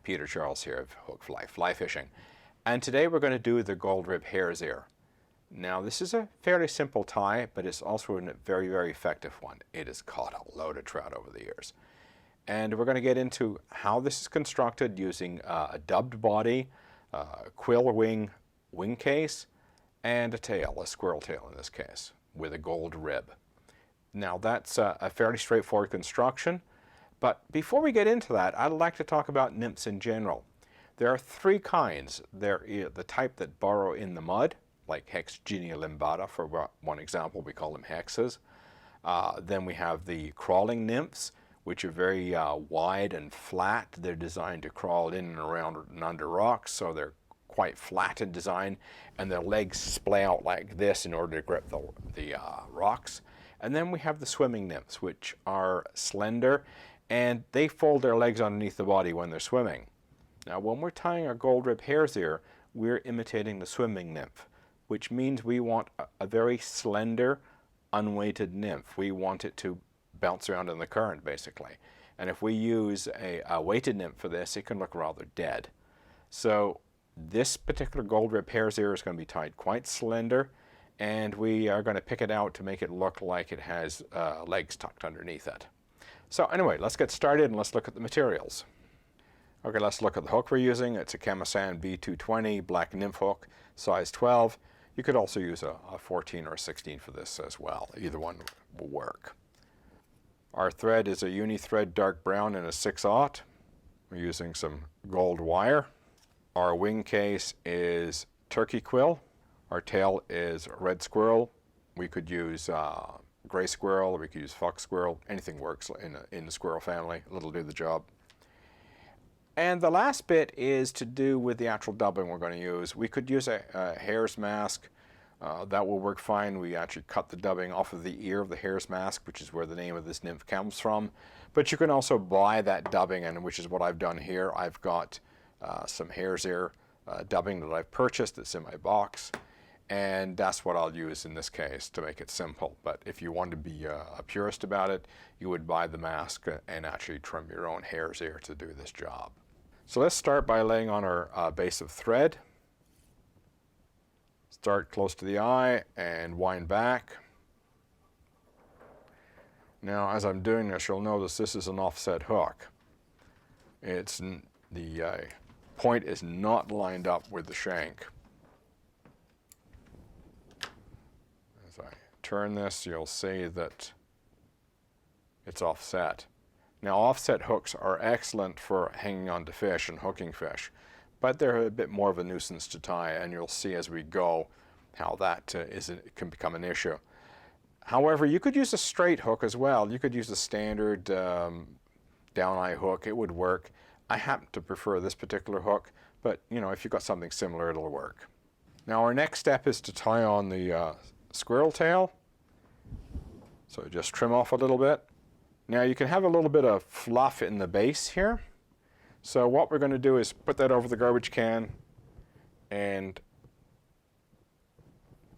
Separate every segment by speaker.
Speaker 1: Peter Charles here of Hook Fly Fishing, and today we're going to do the gold rib hare's ear. Now this is a fairly simple tie, but it's also a very, very effective one. It has caught a load of trout over the years. And we're going to get into how this is constructed using a dubbed body, a quill wing case, and a tail, a squirrel tail in this case, with a gold rib. Now that's a fairly straightforward construction. But before we get into that, I'd like to talk about nymphs in general. There are three kinds. There is the type that burrow in the mud, like Hexagenia limbata, for one example, we call them hexes. Then we have the crawling nymphs, which are very wide and flat. They're designed to crawl in and around and under rocks, so they're quite flat in design, and their legs splay out like this in order to grip the rocks. And then we have the swimming nymphs, which are slender, and they fold their legs underneath the body when they're swimming. Now when we're tying a gold rib hare's ear, we're imitating the swimming nymph, which means we want a very slender, unweighted nymph. We want it to bounce around in the current, basically. And if we use a weighted nymph for this, it can look rather dead. So this particular gold rib hare's ear is going to be tied quite slender, and we are going to pick it out to make it look like it has legs tucked underneath it. So anyway, let's get started and let's look at the materials. Okay, let's look at the hook we're using. It's a Kamasan B220 black nymph hook, size 12. You could also use a 14 or a 16 for this as well. Either one will work. Our thread is a uni thread dark brown and a 6/0. We're using some gold wire. Our wing case is turkey quill. Our tail is red squirrel. We could use gray squirrel, or we could use fox squirrel. Anything works in the squirrel family. It'll do the job. And the last bit is to do with the actual dubbing we're going to use. We could use a hare's mask. That will work fine. We actually cut the dubbing off of the ear of the hare's mask, which is where the name of this nymph comes from. But you can also buy that dubbing, and which is what I've done here. I've got some hare's ear dubbing that I've purchased that's in my box. And that's what I'll use in this case to make it simple. But if you want to be a purist about it, you would buy the mask and actually trim your own hare's ear to do this job. So let's start by laying on our base of thread. Start close to the eye and wind back. Now as I'm doing this, you'll notice this is an offset hook. The point is not lined up with the shank. As I turn this, you'll see that it's offset. Now offset hooks are excellent for hanging on to fish and hooking fish, but they're a bit more of a nuisance to tie, and you'll see as we go how that can become an issue. However, you could use a straight hook as well. You could use a standard down eye hook. It would work. I happen to prefer this particular hook, but you know, if you've got something similar, it'll work. Now our next step is to tie on the squirrel tail. So just trim off a little bit. Now you can have a little bit of fluff in the base here. So what we're going to do is put that over the garbage can and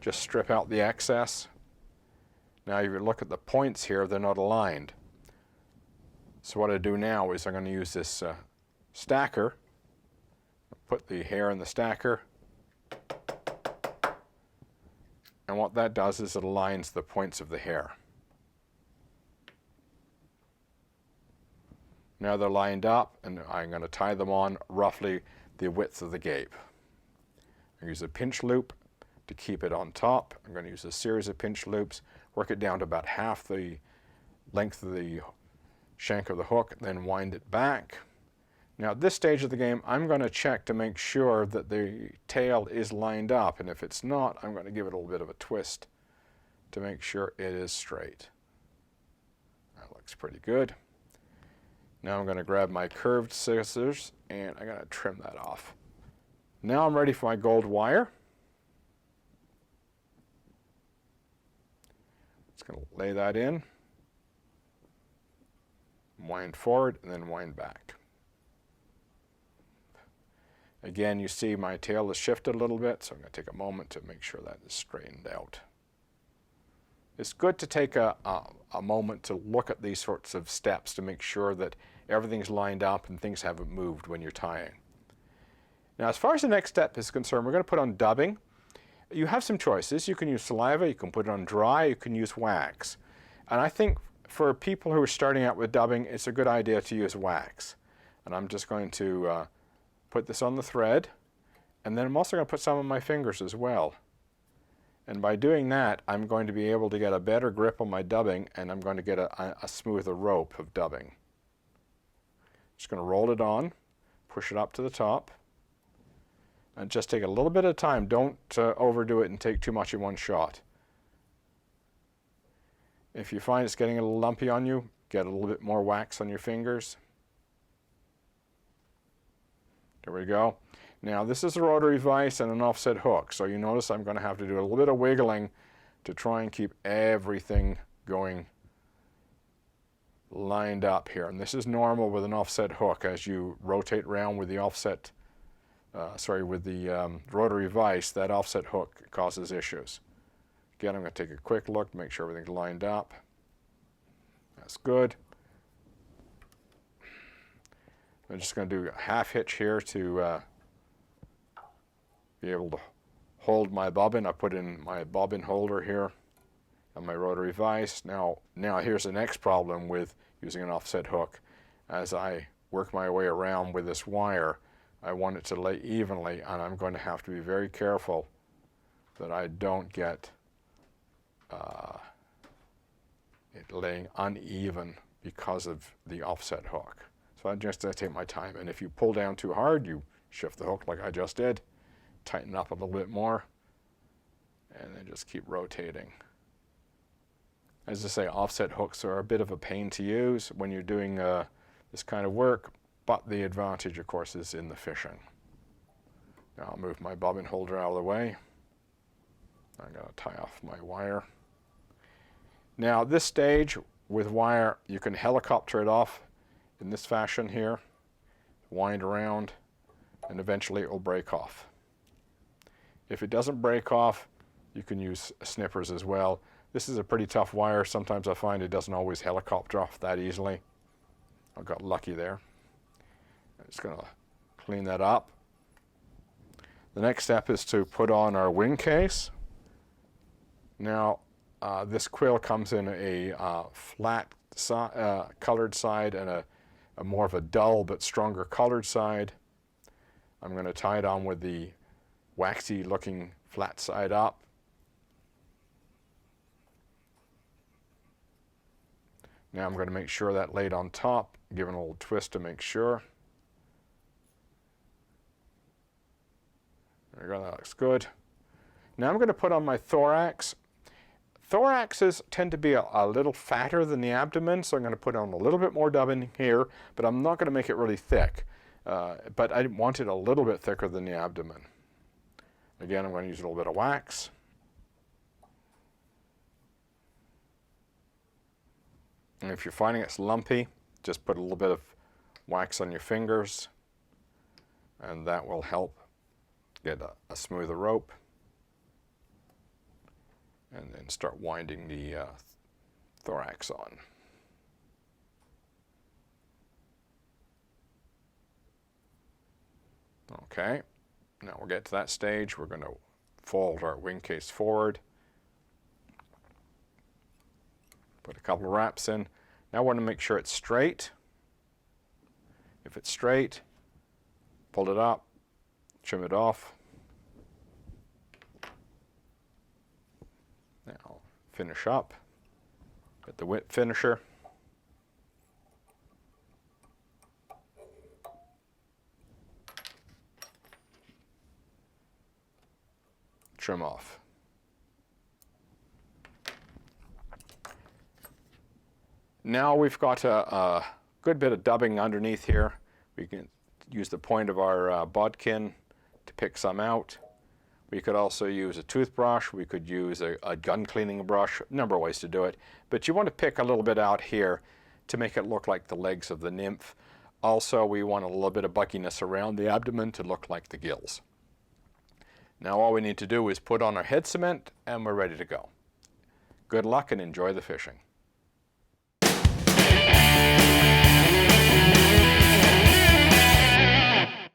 Speaker 1: just strip out the excess. Now if you look at the points here, they're not aligned. So what I do now is I'm going to use this stacker, put the hair in the stacker, and what that does is it aligns the points of the hair. Now they're lined up, and I'm going to tie them on roughly the width of the gape. I use a pinch loop to keep it on top. I'm going to use a series of pinch loops, work it down to about half the length of the shank of the hook, then wind it back. Now at this stage of the game, I'm going to check to make sure that the tail is lined up, and if it's not, I'm going to give it a little bit of a twist to make sure it is straight. That looks pretty good. Now I'm going to grab my curved scissors and I'm going to trim that off. Now I'm ready for my gold wire. Just going to lay that in, wind forward, and then wind back. Again, you see my tail is shifted a little bit, so I'm going to take a moment to make sure that is straightened out. It's good to take a moment to look at these sorts of steps to make sure that everything's lined up and things haven't moved when you're tying. Now, as far as the next step is concerned, we're going to put on dubbing. You have some choices. You can use saliva, you can put it on dry, you can use wax. And I think for people who are starting out with dubbing, it's a good idea to use wax. And I'm just going to put this on the thread, and then I'm also going to put some on my fingers as well. And by doing that, I'm going to be able to get a better grip on my dubbing, and I'm going to get a smoother rope of dubbing. Just going to roll it on, push it up to the top, and just take a little bit of time. Don't overdo it and take too much in one shot. If you find it's getting a little lumpy on you, get a little bit more wax on your fingers. There we go. Now this is a rotary vise and an offset hook, so you notice I'm going to have to do a little bit of wiggling to try and keep everything going lined up here. And this is normal with an offset hook. As you rotate around with the offset, with the rotary vise, that offset hook causes issues. Again, I'm going to take a quick look to make sure everything's lined up. That's good. I'm just going to do a half hitch here to be able to hold my bobbin. I put in my bobbin holder here on my rotary vise. Now here's the next problem with using an offset hook. As I work my way around with this wire, I want it to lay evenly, and I'm going to have to be very careful that I don't get it laying uneven because of the offset hook. So I just take my time, and if you pull down too hard, you shift the hook like I just did, tighten up a little bit more, and then just keep rotating. As I say, offset hooks are a bit of a pain to use when you're doing this kind of work, but the advantage, of course, is in the fishing. Now I'll move my bobbin holder out of the way. I'm going to tie off my wire. Now this stage with wire, you can helicopter it off in this fashion here, wind around, and eventually it will break off. If it doesn't break off, you can use snippers as well. This is a pretty tough wire. Sometimes I find it doesn't always helicopter off that easily. I got lucky there. I'm just going to clean that up. The next step is to put on our wing case. Now, this quill comes in a flat colored side and a more of a dull but stronger colored side. I'm going to tie it on with the waxy looking flat side up. Now I'm going to make sure that laid on top, give it a little twist to make sure. There we go, that looks good. Now I'm going to put on my thorax. Thoraxes tend to be a little fatter than the abdomen, so I'm going to put on a little bit more dubbing here, but I'm not going to make it really thick. But I want it a little bit thicker than the abdomen. Again, I'm going to use a little bit of wax. And if you're finding it's lumpy, just put a little bit of wax on your fingers, and that will help get a smoother rope. And then start winding the thorax on. Okay, now we'll get to that stage. We're going to fold our wing case forward. Put a couple of wraps in. Now I want to make sure it's straight. If it's straight, pull it up, trim it off. Now finish up. Get the whip finisher. Trim off. Now we've got a good bit of dubbing underneath here. We can use the point of our bodkin to pick some out. We could also use a toothbrush. We could use a gun cleaning brush. A number of ways to do it. But you want to pick a little bit out here to make it look like the legs of the nymph. Also, we want a little bit of buckiness around the abdomen to look like the gills. Now all we need to do is put on our head cement and we're ready to go. Good luck and enjoy the fishing.